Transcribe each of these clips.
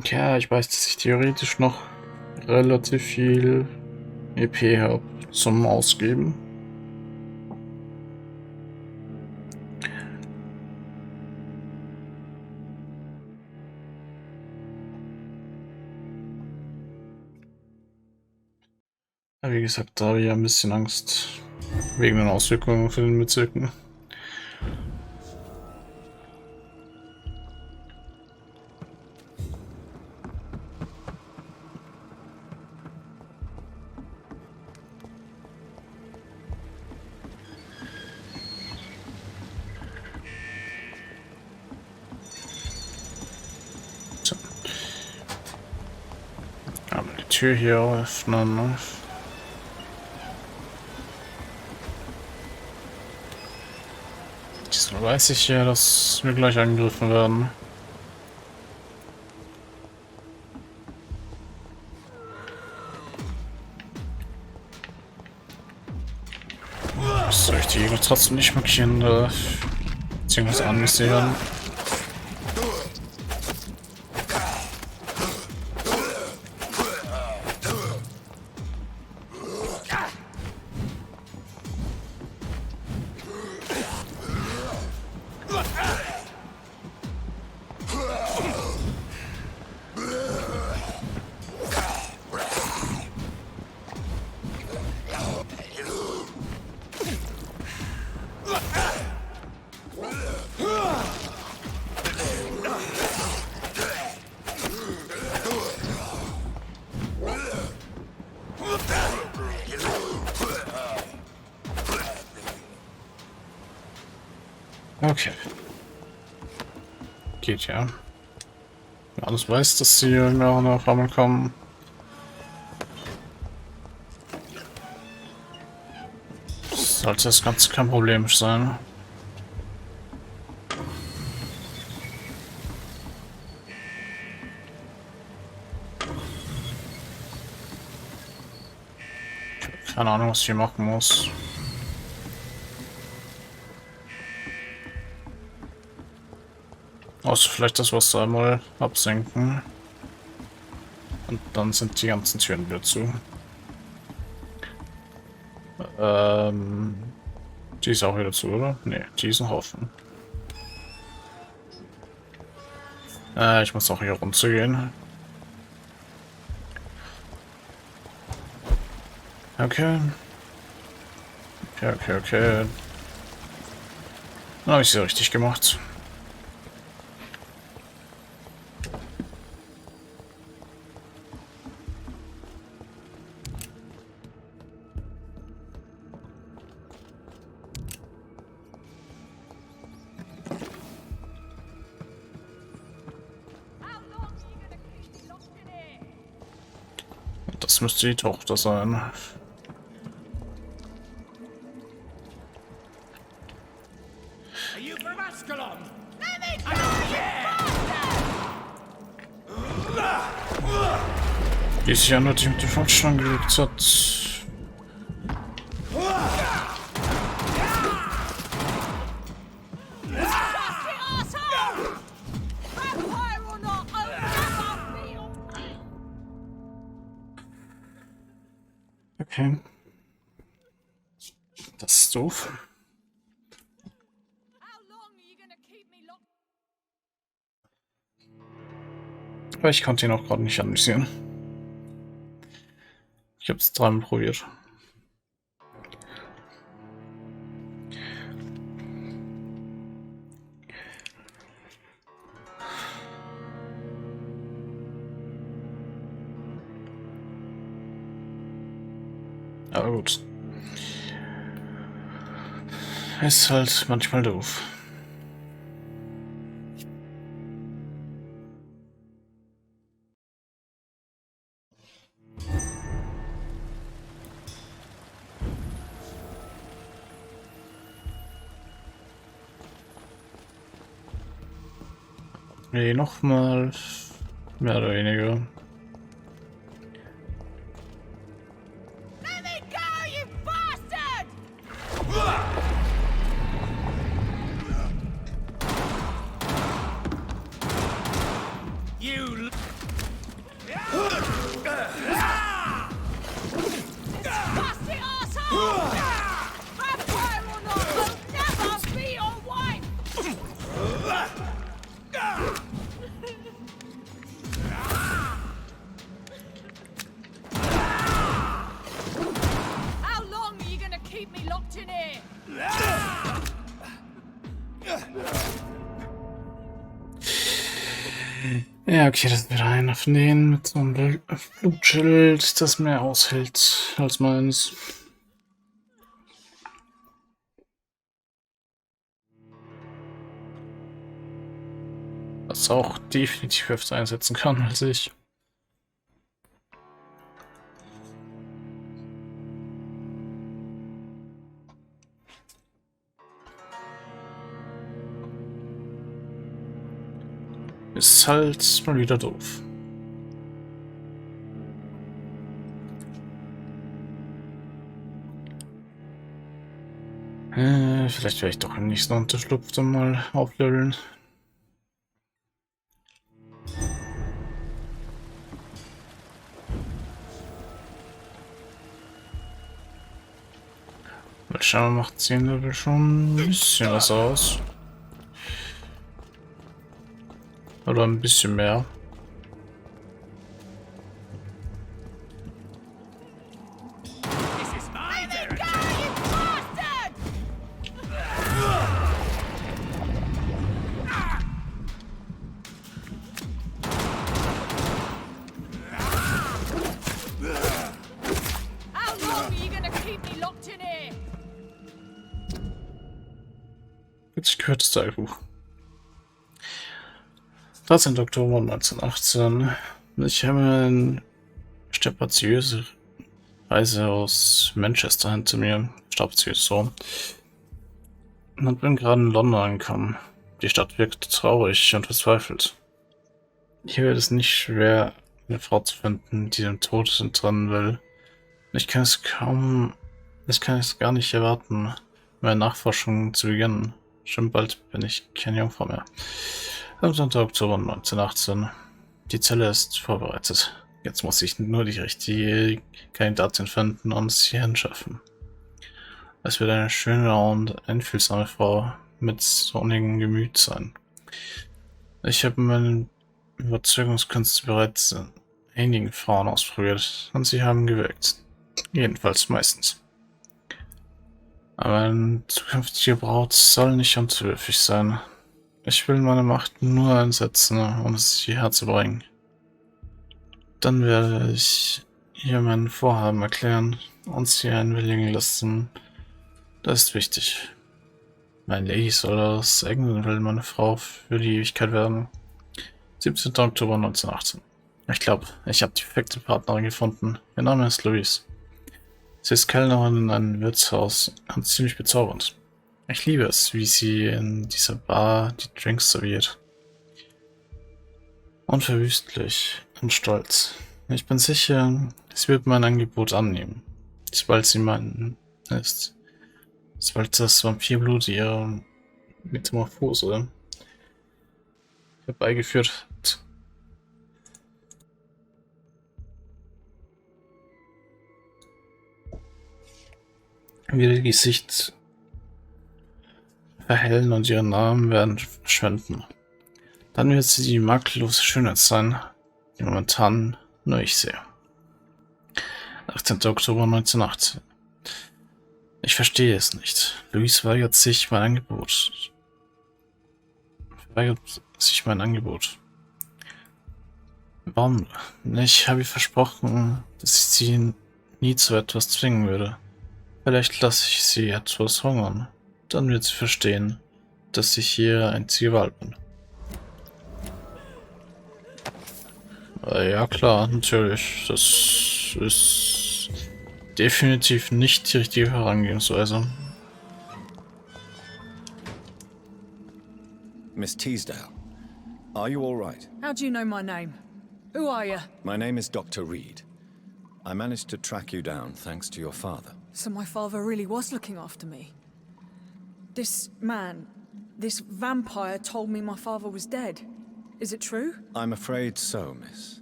Ja, ich weiß, dass ich theoretisch noch relativ viel EP habe zum Ausgeben. Aber wie gesagt, da habe ich ja ein bisschen Angst wegen den Auswirkungen für den Bezirken. So. Aber die Tür hier öffnen, ne? Diesmal weiß ich ja, dass wir gleich angegriffen werden. Soll ich die Gegner trotzdem nicht markieren? Beziehungsweise anvisieren? Okay. Geht ja. Alles weiß, dass sie nach einer Flamme kommen. Sollte das Ganze kein Problem sein. Keine Ahnung, was ich hier machen muss. Außer vielleicht das Wasser einmal absenken. Und dann sind die ganzen Türen wieder zu. Die ist auch wieder zu, oder? Ne, die ist noch offen. Ich muss auch hier runtergehen. Okay. Okay. Dann habe ich sie richtig gemacht. Das müsste die Tochter sein. Die sich ja nur mit dem Fahrtstand gelegt hat. Okay. Das ist doof. Aber ich konnte ihn auch gerade nicht analysieren. Ich habe es dreimal probiert. Aber gut. Ist halt manchmal doof. Nee, nochmal. Mehr oder weniger. Ja, okay, das ist wieder einer von denen mit so einem Blutschild, das mehr aushält als meins. Was auch definitiv öfter einsetzen kann als ich. Ist halt mal wieder doof. Vielleicht werde ich doch im nächsten Unterschlupf dann mal aufleveln. Weil scheinbar macht 10 Level schon ein bisschen was aus. Oder ein bisschen mehr. Jetzt gehört das Tagebuch. 13. Oktober 1918. Ich habe eine strapaziöse Reise aus Manchester hinter mir. Strapaziös so. Und bin gerade in London angekommen. Die Stadt wirkt traurig und verzweifelt. Hier wird es nicht schwer, eine Frau zu finden, die dem Tod entrinnen will. Ich kann es gar nicht erwarten, meine Nachforschungen zu beginnen. Schon bald bin ich keine Jungfrau mehr. Am Sonntag, Oktober 1918. Die Zelle ist vorbereitet. Jetzt muss ich nur die richtige Kandidatin finden und sie hinschaffen. Es wird eine schöne und einfühlsame Frau mit sonnigem Gemüt sein. Ich habe meine Überzeugungskünste bereits in einigen Frauen ausprobiert und sie haben gewirkt. Jedenfalls meistens. Aber eine zukünftige Braut soll nicht unterwürfig sein. Ich will meine Macht nur einsetzen, um sie herzubringen. Dann werde ich ihr mein Vorhaben erklären und sie einwilligen lassen. Das ist wichtig. Mein Lady soll aus England will meine Frau für die Ewigkeit werden. 17. Oktober 1918. Ich glaube, ich habe die perfekte Partnerin gefunden. Ihr Name ist Louise. Sie ist Kellnerin in einem Wirtshaus und ziemlich bezaubernd. Ich liebe es, wie sie in dieser Bar die Drinks serviert. Unverwüstlich und stolz. Ich bin sicher, sie wird mein Angebot annehmen, sobald sie mein ist. Sobald das Vampirblut ihre Metamorphose herbeigeführt hat. Wird ihr Gesicht verhellen und ihre Namen werden verschwinden. Dann wird sie die makellose Schönheit sein, die momentan nur ich sehe. 18. Oktober 1918. Ich verstehe es nicht. Louise weigert sich mein Angebot. Warum? Ich habe ihr versprochen, dass ich sie nie zu etwas zwingen würde. Vielleicht lasse ich sie etwas hungern. Dann wird sie verstehen, dass ich ihre einzige Wahl bin. Ja klar, natürlich. Das ist definitiv nicht die richtige Herangehensweise. Miss Teasdale, are you all right? How do you know my name? Who are you? My name is Dr. Reed. I managed to track you down thanks to your father. So my father really was looking after me. This man, this vampire told me my father was dead. Is it true? I'm afraid so, miss.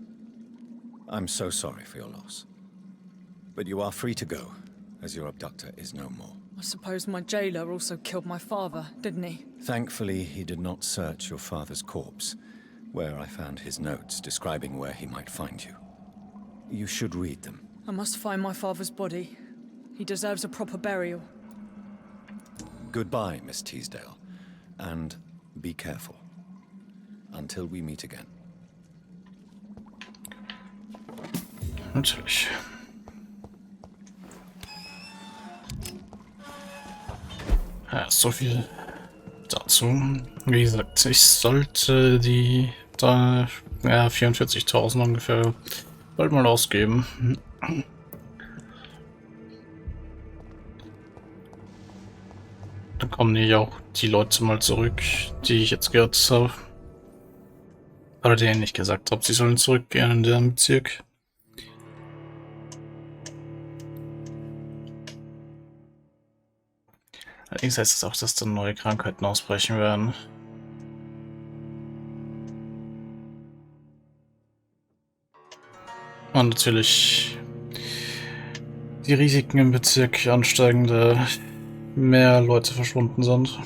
I'm so sorry for your loss. But you are free to go, as your abductor is no more. I suppose my jailer also killed my father, didn't he? Thankfully, he did not search your father's corpse, where I found his notes describing where he might find you. You should read them. I must find my father's body. He deserves a proper burial. Goodbye, Miss Teasdale, and be careful. Until we meet again. Natürlich. Ja, so viel dazu. Wie gesagt, ich sollte die da, ja, 44.000 ungefähr bald mal ausgeben. Dann kommen ja auch die Leute mal zurück, die ich jetzt gehört habe. Oder denen ich gesagt habe, sie sollen zurückgehen in den Bezirk. Allerdings heißt es auch, dass dann neue Krankheiten ausbrechen werden. Und natürlich die Risiken im Bezirk ansteigen, da mehr Leute verschwunden sind.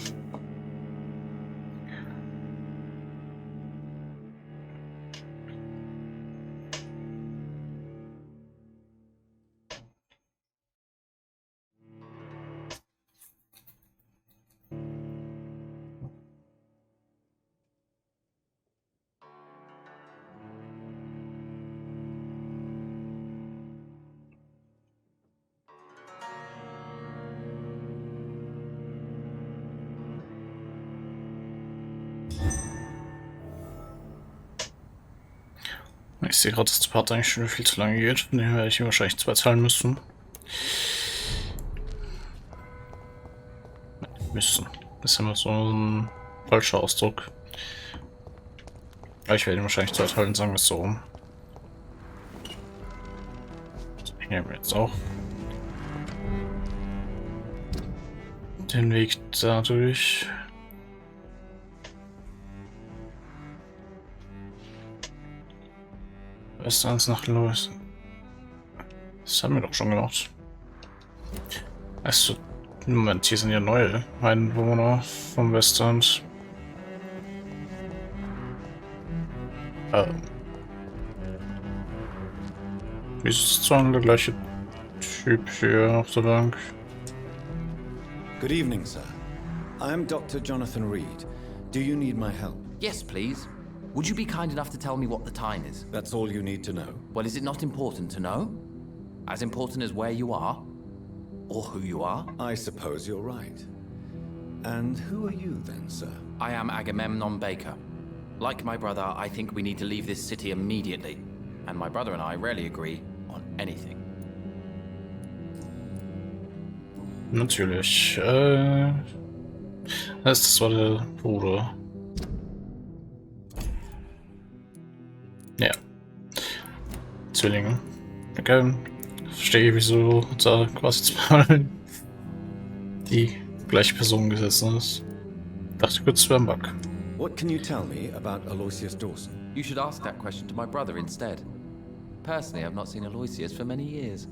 Ich sehe gerade, dass das Part eigentlich schon viel zu lange geht. Von dem werde ich wahrscheinlich 2 teilen müssen. Müssen. Das ist immer so ein falscher Ausdruck. Aber ich werde ihn wahrscheinlich 2 teilen, sagen wir es so rum. Ich nehme jetzt auch den Weg dadurch. Westerns nach Los. Das haben wir doch schon gemacht. Also, Moment, hier sind ja neue Einwohner vom Westland. Wieso ist zwar der gleiche Typ hier auf der Bank? Good evening, sir. I'm Dr. Jonathan Reed. Do you need my help? Yes, please. Would you be kind enough to tell me what the time is? That's all you need to know. Well, is it not important to know? As important as where you are? Or who you are? I suppose you're right. And who are you then, sir? I am Agamemnon Baker. Like my brother, I think we need to leave this city immediately. And my brother and I rarely agree on anything. Natürlich. Das war der Bruder. Ja. Zwillinge. Okay. Verstehe, wieso da quasi zweimal die gleiche Person gesessen ist. Dachte kurz, es wäre ein Bug. What can you tell me about Aloysius Dawson? You should ask that question to my brother instead. Personally, I've not seen Aloysius for many years.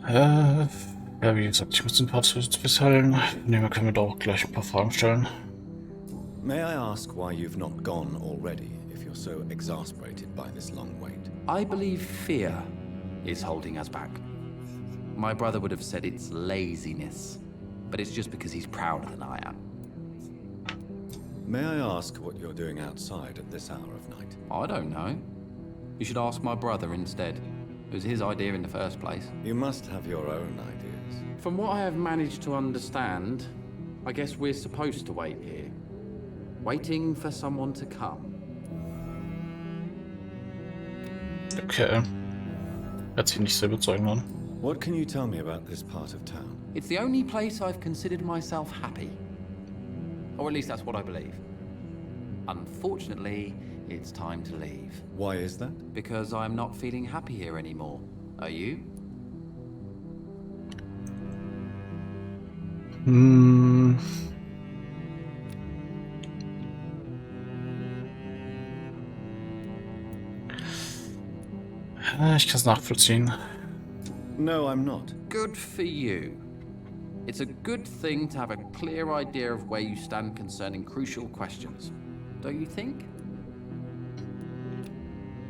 Ja, wie gesagt, ich muss den Part festhalten. Nehmen können wir da auch gleich ein paar Fragen stellen. May I ask why you've not gone already, if you're so exasperated by this long wait? I believe fear is holding us back. My brother would have said it's laziness, but it's just because he's prouder than I am. May I ask what you're doing outside at this hour of night? I don't know. You should ask my brother instead. It was his idea in the first place. You must have your own ideas. From what I have managed to understand, I guess we're supposed to wait here. Waiting for someone to come. Okay. Hört sich nicht sehr überzeugend an. What can you tell me about this part of town? It's the only place I've considered myself happy. Or at least that's what I believe. Unfortunately, it's time to leave. Why is that? Because I'm not feeling happy here anymore. Are you? Ich kann es nachvollziehen. No, I'm not. Good for you. It's a good thing to have a clear idea of where you stand concerning crucial questions. Don't you think?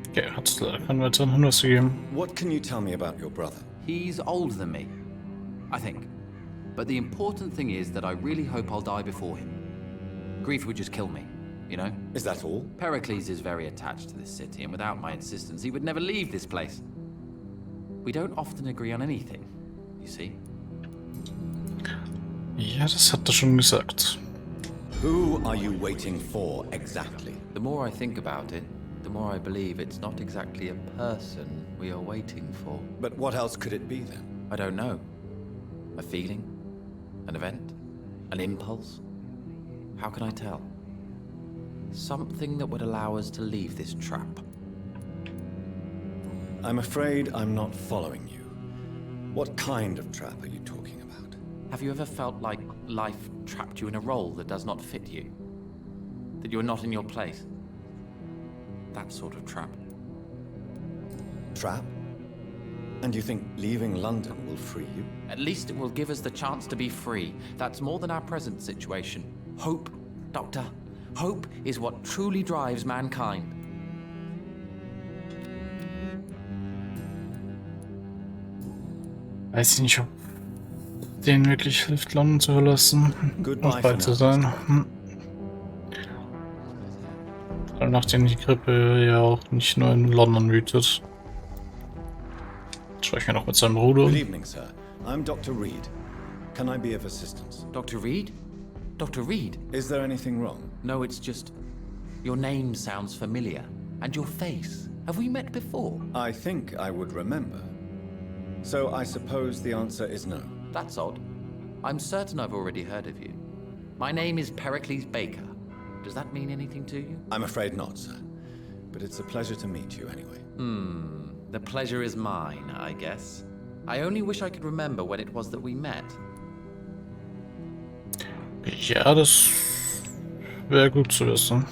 Okay, hat es leider keinen weiteren Hinweis gegeben. What can you tell me about your brother? He's older than me, I think. But the important thing is that I really hope I'll die before him. Grief would just kill me. you know? Is that all? Pericles is very attached to this city, and without my insistence, he would never leave this place. We don't often agree on anything, you see? Ja, das hat er schon gesagt. Who are you waiting for exactly? The more I think about it, the more I believe it's not exactly a person we are waiting for. But what else could it be then? I don't know. A feeling? An event? An impulse? How can I tell? Something that would allow us to leave this trap. I'm afraid I'm not following you. What kind of trap are you talking about? Have you ever felt like life trapped you in a role that does not fit you? That you're not in your place? That sort of trap. Trap? And you think leaving London will free you? At least it will give us the chance to be free. That's more than our present situation. Hope, Doctor. Hope is what truly drives mankind. Weiß ich nicht, ob denen wirklich hilft, London zu verlassen und frei zu sein. Nachdem die Grippe ja auch nicht nur in London wütet. Spreche ich mir noch mit seinem Bruder. Good evening, sir. I'm Dr. Reed. Can I be of assistance? Dr. Reed? Dr. Reed? Is there anything wrong? No, it's just... Your name sounds familiar. And your face. Have we met before? I think I would remember. So I suppose the answer is no. That's odd. I'm certain I've already heard of you. My name is Pericles Baker. Does that mean anything to you? I'm afraid not, sir. But it's a pleasure to meet you anyway. The pleasure is mine, I guess. I only wish I could remember when it was that we met. Ja, das wäre gut zu wissen.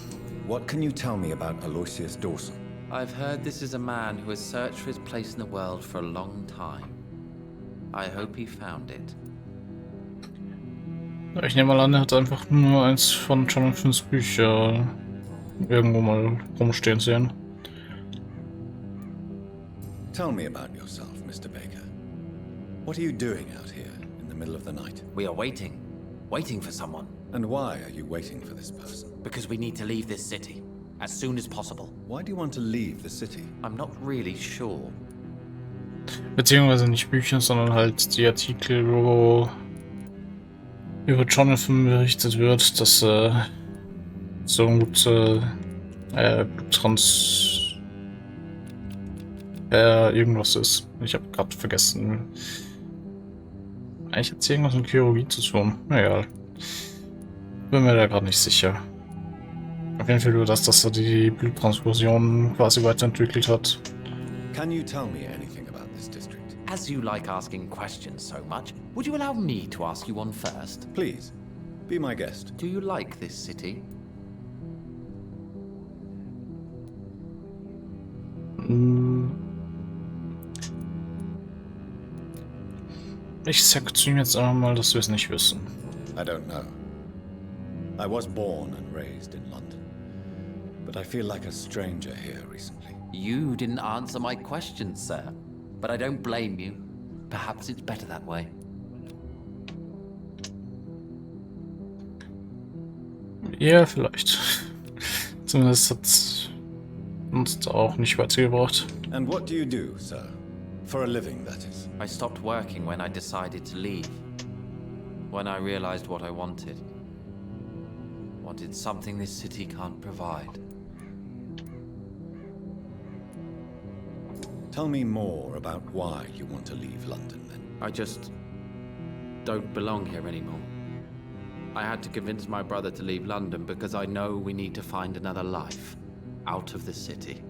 What can you tell me about Aloysius Dawson? I've heard this is a man who has searched for his place in the world for a long time. I hope he found it. Ich nehme mal an, er hat einfach nur eins von Jonathans Bücher irgendwo mal rumstehen sehen. Tell me about yourself, Mr. Baker. What are you doing out here in the middle of the night? We are waiting. Waiting for someone. And why are you waiting for this person? Because we need to leave this city. As soon as possible. Why do you want to leave the city? I'm not really sure. Beziehungsweise nicht Bücher, sondern halt die Artikel, wo über Jonathan berichtet wird, dass so ein irgendwas ist. Ich habe gerade vergessen. Eigentlich hat es irgendwas mit Chirurgie zu tun. Egal. Bin mir da gerade nicht sicher. Auf jeden Fall nur das, dass er die Bluttransfusion quasi weiterentwickelt hat. Can you tell me anything about this district? As you like asking questions so much, would you allow me to ask you one first? Please, be my guest. Do you like this city? Ich sag zu ihm jetzt einfach mal, dass wir es nicht wissen. I don't know. I was born and raised in London, but I feel like a stranger here recently. You didn't answer my question, sir. But I don't blame you. Perhaps it's better that way. Ja, vielleicht. Zumindest hat es uns da auch nicht weitergebracht. And what do you do, sir? For a living, that is. I stopped working when I decided to leave. When I realized what I wanted. Wanted something this city can't provide. Tell me more about why you want to leave London, then. I just don't belong here anymore. I had to convince my brother to leave London because I know we need to find another life out of the city.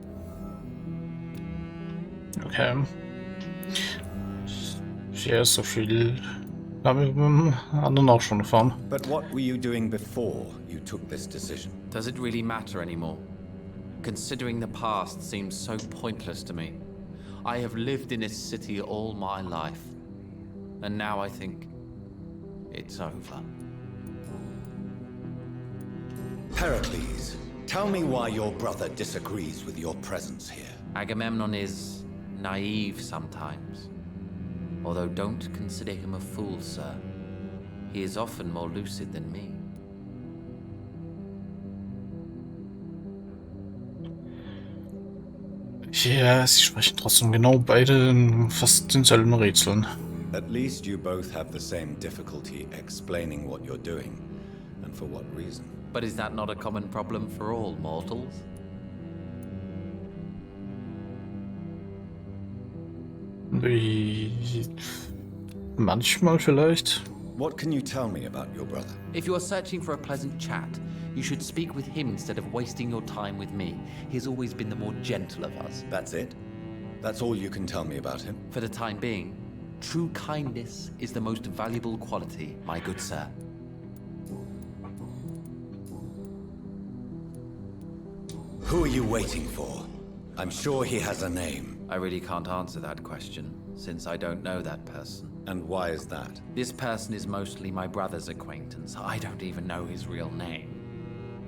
Okay. Ja, so viel haben wir beim anderen auch schon erfahren. But what were you doing before you took this decision? Does it really matter anymore? Considering the past seems so pointless to me. I have lived in this city all my life. And now I think it's over. Pericles, tell me why your brother disagrees with your presence here. Agamemnon is naive sometimes. Although don't consider him a fool, sir. He is often more lucid than me. Ja, sie sprechen trotzdem genau beide in fast denselben Rätseln. At least you both have the same difficulty explaining what you're doing, and for what reason. But is that not a common problem for all mortals? Manchmal vielleicht. What can you tell me about your brother? If you are searching for a pleasant chat, you should speak with him instead of wasting your time with me. He has always been the more gentle of us. That's it? That's all you can tell me about him? For the time being, true kindness is the most valuable quality, my good sir. Who are you waiting for? I'm sure he has a name. I really can't answer that question, since I don't know that person. And why is that? This person is mostly my brother's acquaintance. I don't even know his real name.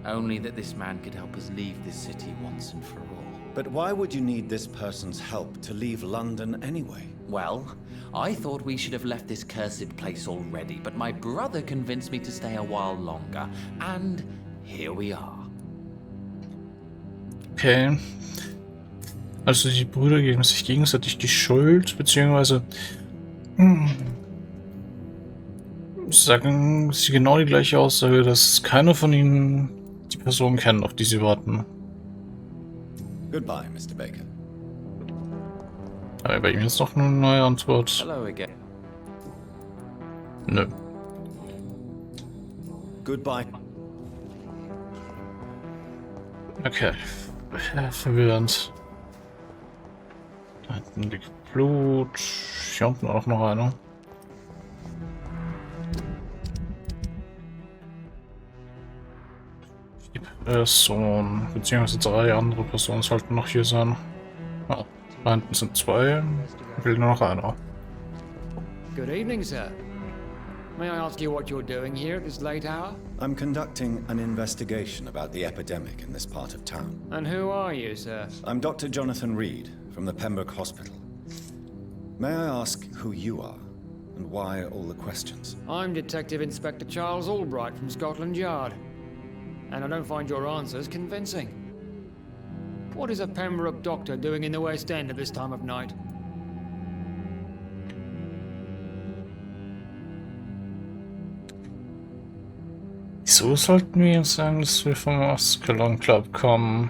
Only that this man could help us leave this city once and for all. But why would you need this person's help to leave London anyway? Well, I thought we should have left this cursed place already, but my brother convinced me to stay a while longer, and here we are. Okay. Also die Brüder geben sich gegenseitig die Schuld, beziehungsweise sagen sie genau die gleiche Aussage, dass keiner von ihnen die Person kennt, auf die sie warten. Goodbye, Mr. Baker. Aber bei ihm ist noch eine neue Antwort. Hello again. Nö. Goodbye. Okay. Verwirrend. Da hinten liegt Blut. Hier unten auch noch einer. Die Person, beziehungsweise 3 andere Personen sollten noch hier sein. Ah, da hinten sind 2. Will nur noch einer. Good evening, sir. May I ask you what you're doing here at this late hour? I'm conducting an investigation about the epidemic in this part of town. And who are you, sir? I'm Dr. Jonathan Reed from the Pembroke Hospital. May I ask who you are and why all the questions? I'm Detective Inspector Charles Albright from Scotland Yard. And I don't find your answers convincing. What is a Pembroke doctor doing in the West End at this time of night? Wieso sollten wir jetzt sagen, dass wir vom Ascalon Club kommen?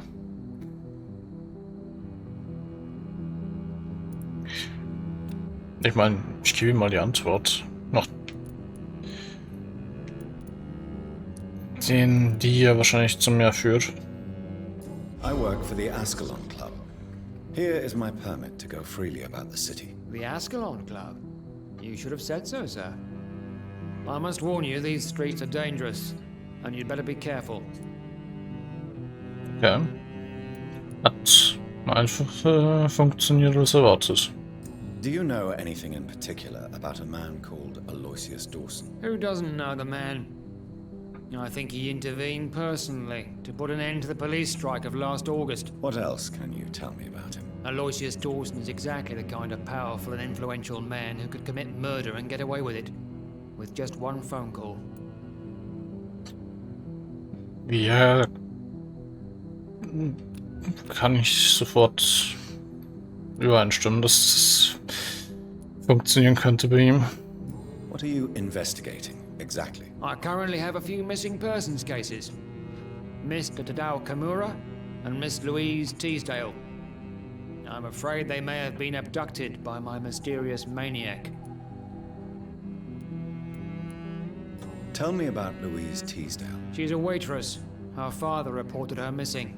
Ich meine, ich gebe ihm mal die Antwort. Noch den, die ja wahrscheinlich zum Meer führt. I work for the Ascalon Club. Here is my permit to go freely about the city. The Ascalon Club? You should have said so, sir. I must warn you, these streets are dangerous, and you'd better be careful. Okay. Hat einfach funktioniert als erwartet. Do you know anything in particular about a man called Aloysius Dawson? Who doesn't know the man? I think he intervened personally to put an end to the police strike of last August. What else can you tell me about him? Aloysius Dawson is exactly the kind of powerful and influential man who could commit murder and get away with it. With just one phone call. Ja, kann ich sofort übereinstimmen, dass es funktionieren könnte bei ihm. What are you investigating exactly? I currently have a few missing persons cases. Mr. Tadao Kimura and Miss Louise Teasdale. I'm afraid they may have been abducted by my mysterious maniac. Tell me about Louise Teasdale. She's a waitress. Her father reported her missing.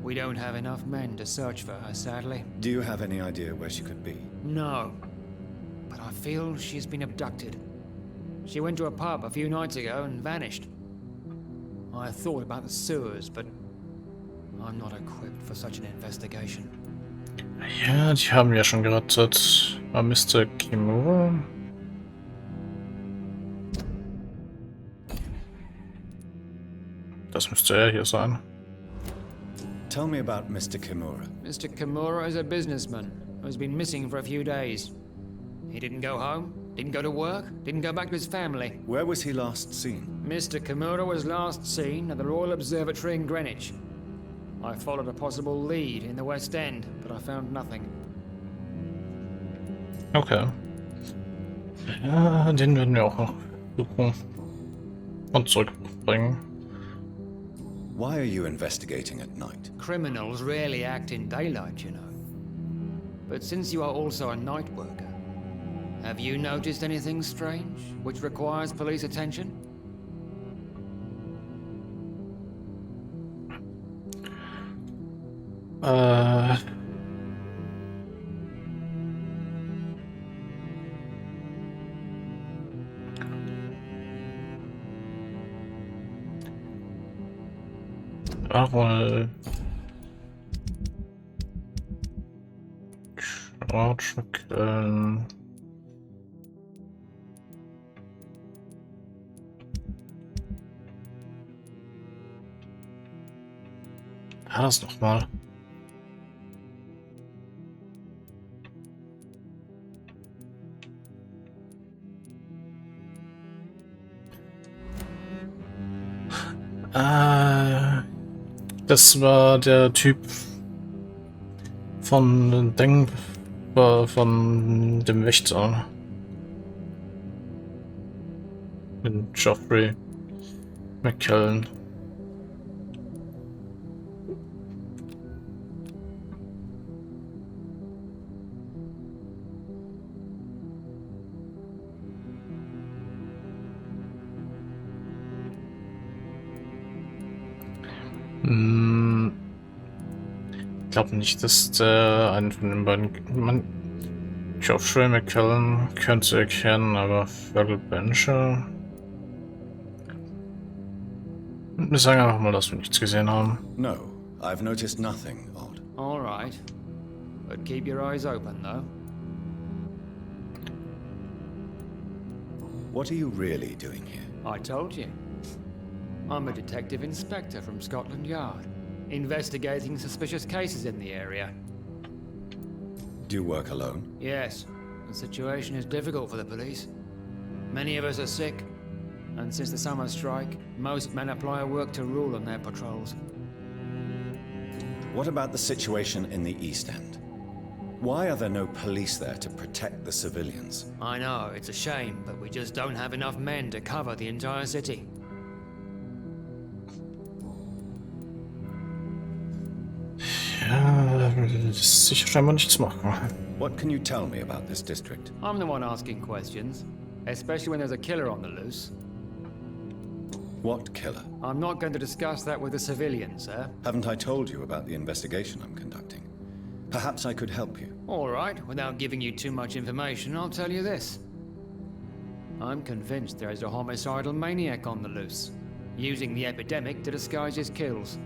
We don't have enough men to search for her, sadly. Do you have any idea where she could be? No. But I feel she's been abducted. She went to a pub a few nights ago and vanished. I thought about the sewers, but I'm not equipped for such an investigation. Ja, die haben wir ja schon gerettet. Aber Mr. Kimura? Das müsste er hier sein. Tell me about Mr. Kimura. Mr. Kimura is a businessman who's been missing for a few days. He didn't go home, didn't go to work, didn't go back to his family. Where was he last seen? Mr. Kimura was last seen at the Royal Observatory in Greenwich. I followed a possible lead in the West End, but I found nothing. Okay. Ja, den werden wir auch noch suchen und zurückbringen. Why are you investigating at night? Criminals rarely act in daylight, you know. But since you are also a night worker, have you noticed anything strange which requires police attention? Jawohl. Schwarz-Schwickeln. War das nochmal? Das war der Typ von von dem Wächter. Mit Geoffrey McKellen. Ich glaube nicht, dass der einen von den beiden. Geoffrey McKellen könnte erkennen, aber Fergal Bencher. Wir sagen einfach mal, dass wir nichts gesehen haben. No, I've noticed nothing odd. All right. But keep your eyes open, though. What are you really doing here? I told you. I'm a detective inspector from Scotland Yard, investigating suspicious cases in the area. Do you work alone? Yes, the situation is difficult for the police. Many of us are sick, and since the summer strike, most men apply a work to rule on their patrols. What about the situation in the East End? Why are there no police there to protect the civilians? I know, it's a shame, but we just don't have enough men to cover the entire city. Ja, das ist sicher scheinbar nichts machen. What can you tell me about this district? I'm the one asking questions, especially when there's a killer on the loose. What killer? I'm not going to discuss that with the civilians, sir. Haven't I told you about the investigation I'm conducting? Perhaps I could help you. All right, without giving you too much information, I'll tell you this. I'm convinced there is a homicidal maniac on the loose, using the epidemic to disguise his kills.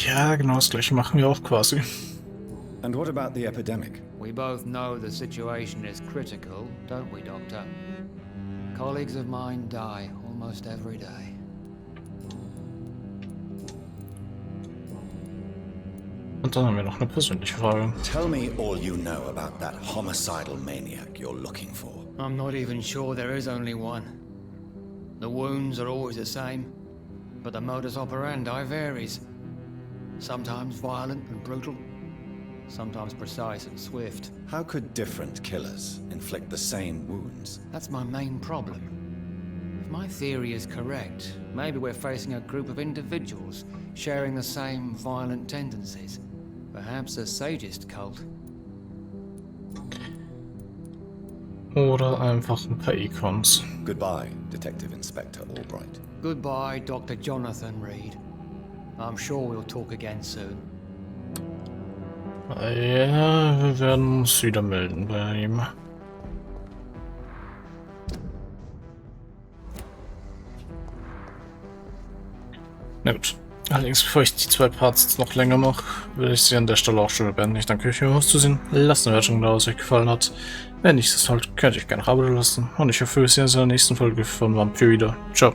Ja, genau das gleiche machen wir auch quasi. And what about the epidemic? We both know the situation is critical, don't we, Doctor? Colleagues of mine die almost every day. Und dann haben wir noch eine persönliche Frage. Tell me all you know about that homicidal maniac you're looking for. I'm not even sure there is only one. The wounds are always the same, but the modus operandi varies. Sometimes violent and brutal, sometimes precise and swift. How could different killers inflict the same wounds? That's my main problem. If my theory is correct, maybe we're facing a group of individuals sharing the same violent tendencies. Perhaps a sadist cult. Oder einfach ein paar Icons. Goodbye, Detective Inspector Albright. Goodbye, Dr. Jonathan Reed. I'm sure we'll talk again soon. Ja, wir werden uns wieder melden bei ihm. Na gut. Allerdings, bevor ich die zwei Parts jetzt noch länger mache, will ich sie an der Stelle auch schon beenden. Ich danke euch fürs Zusehen. Lasst eine Wertung da, was euch gefallen hat. Wenn nicht, das halt, könnt ihr gerne ein Abo lassen. Und ich hoffe, wir sehen uns in der nächsten Folge von Vampyr wieder. Ciao.